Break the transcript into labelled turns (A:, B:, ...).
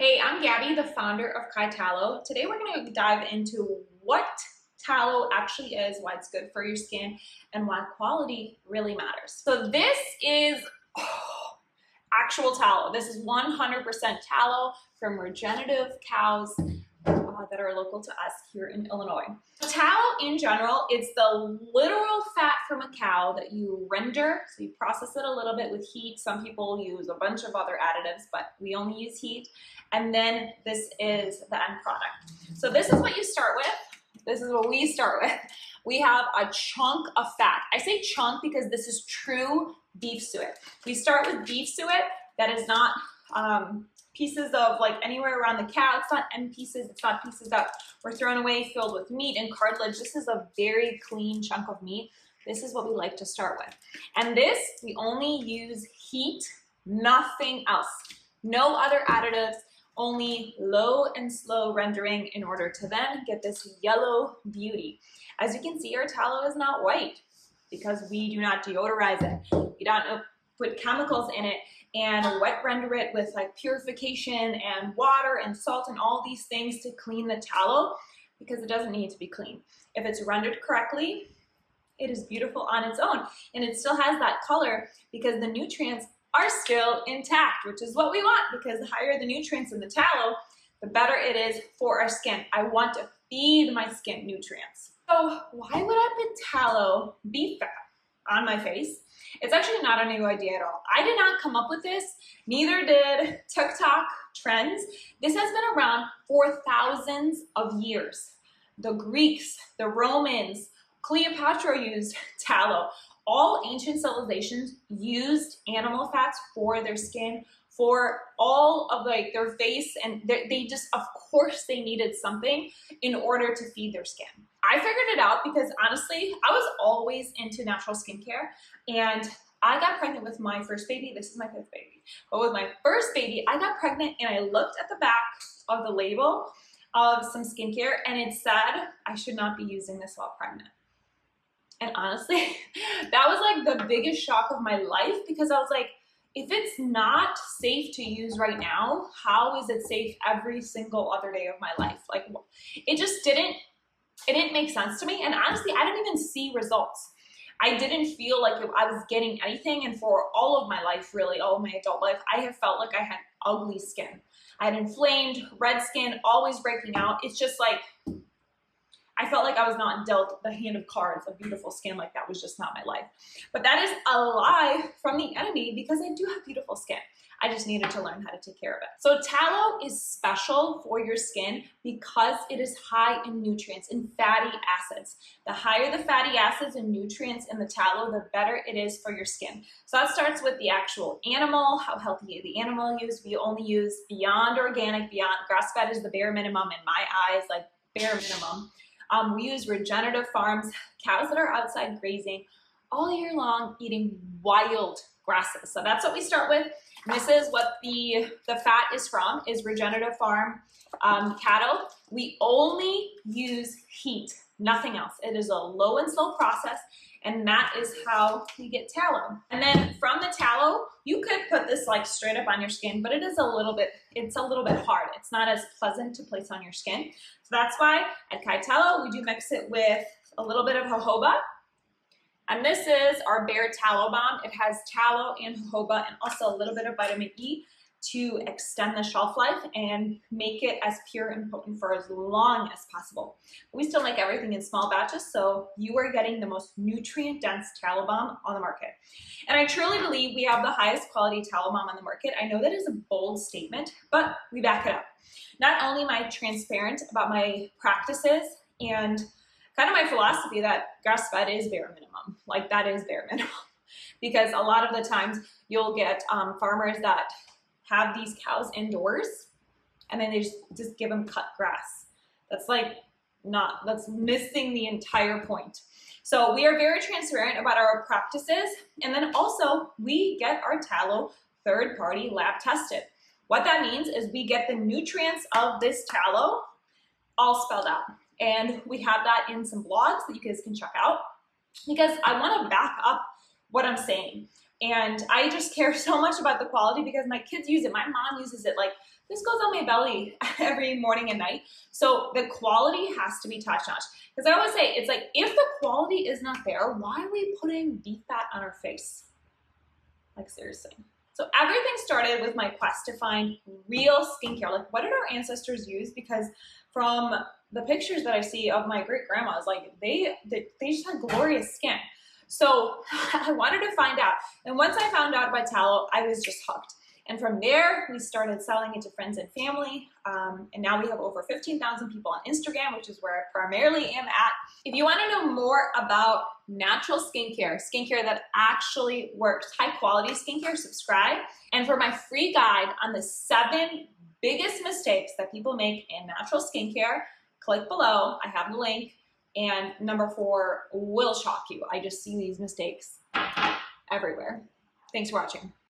A: Hey, I'm Gabby, the founder of Tallow. Today we're going to dive into what tallow actually is, why it's good for your skin, and why quality really matters. So this is actual tallow. This is 100% tallow from regenerative cows that are local to us here in Illinois. Tallow in general, it's the literal fat from a cow that you render. So you process it a little bit with heat. Some people use a bunch of other additives, but we only use heat. And then this is the end product. So this is what you start with. This is what we start with. We have a chunk of fat. I say chunk because this is true beef suet. We start with beef suet that is not pieces of like anywhere around the cow. It's not end pieces. It's not pieces that were thrown away filled with meat and cartilage. This is a very clean chunk of meat. This is what we like to start with. And this, we only use heat, nothing else. No other additives, only low and slow rendering in order to then get this yellow beauty. As you can see, our tallow is not white because we do not deodorize it. We don't put chemicals in it and wet render it with like purification and water and salt and all these things to clean the tallow, because it doesn't need to be clean. If it's rendered correctly, it is beautiful on its own, and it still has that color because the nutrients are still intact, which is what we want, because the higher the nutrients in the tallow, the better it is for our skin. I want to feed my skin nutrients. So why would I put tallow, beef fat, on my face? It's actually not a new idea at all. I did not come up with this, neither did TikTok trends. This has been around for thousands of years. The Greeks, the Romans, Cleopatra used tallow. All ancient civilizations used animal fats for their skin, for all of like their face, and they just, of course, they needed something in order to feed their skin. I figured it out because honestly, I was always into natural skincare, and I got pregnant with my first baby. This is my fifth baby. But with my first baby, I got pregnant and I looked at the back of the label of some skincare and it said I should not be using this while pregnant. And honestly, that was like the biggest shock of my life, because I was like, if it's not safe to use right now, how is it safe every single other day of my life? Like, it just didn't make sense to me. And honestly, I didn't even see results. I didn't feel like I was getting anything. And for all of my life, really, all of my adult life, I have felt like I had ugly skin. I had inflamed, red skin, always breaking out. It's just like, I felt like I was not dealt the hand of cards of beautiful skin. Like, that was just not my life. But that is a lie from the enemy, because I do have beautiful skin. I just needed to learn how to take care of it. So tallow is special for your skin because it is high in nutrients and fatty acids. The higher the fatty acids and nutrients in the tallow, the better it is for your skin. So that starts with the actual animal, how healthy the animal is. We only use beyond organic, beyond grass-fed is the bare minimum in my eyes, like bare minimum. We use regenerative farms, cows that are outside grazing all year long, eating wild grasses. So that's what we start with. And this is what the fat is from, is regenerative farm cattle. We only use heat, nothing else. It is a low and slow process, and that is how we get tallow. And then from the tallow, you could put this like straight up on your skin, but it's a little bit hard. It's not as pleasant to place on your skin. So that's why at Tallow, we do mix it with a little bit of jojoba. And this is our Bare Tallow Balm. It has tallow and jojoba and also a little bit of vitamin E to extend the shelf life and make it as pure and potent for as long as possible. We still make everything in small batches, so you are getting the most nutrient-dense tallow balm on the market. And I truly believe we have the highest quality tallow balm on the market. I know that is a bold statement, but we back it up. Not only am I transparent about my practices and kind of my philosophy that grass-fed is bare minimum, like that is bare minimum, because a lot of the times you'll get farmers that have these cows indoors and then they just give them cut grass. That's that's missing the entire point. So we are very transparent about our practices, and then also we get our tallow third-party lab tested. What that means is we get the nutrients of this tallow all spelled out. And we have that in some blogs that you guys can check out, because I want to back up what I'm saying. And I just care so much about the quality because my kids use it. My mom uses it. Like, this goes on my belly every morning and night. So the quality has to be top-notch. Because I always say, it's like, if the quality is not there, why are we putting beef fat on our face? Like, seriously. So everything started with my quest to find real skincare. Like, what did our ancestors use? Because from the pictures that I see of my great grandmas, like they just had glorious skin. So I wanted to find out. And once I found out about tallow, I was just hooked. And from there, we started selling it to friends and family. And now we have over 15,000 people on Instagram, which is where I primarily am at. If you want to know more about natural skincare that actually works, high quality skincare, subscribe. And for my free guide on the 7 biggest mistakes that people make in natural skincare, click below. I have the link. And number 4 will shock you. I just see these mistakes everywhere. Thanks for watching.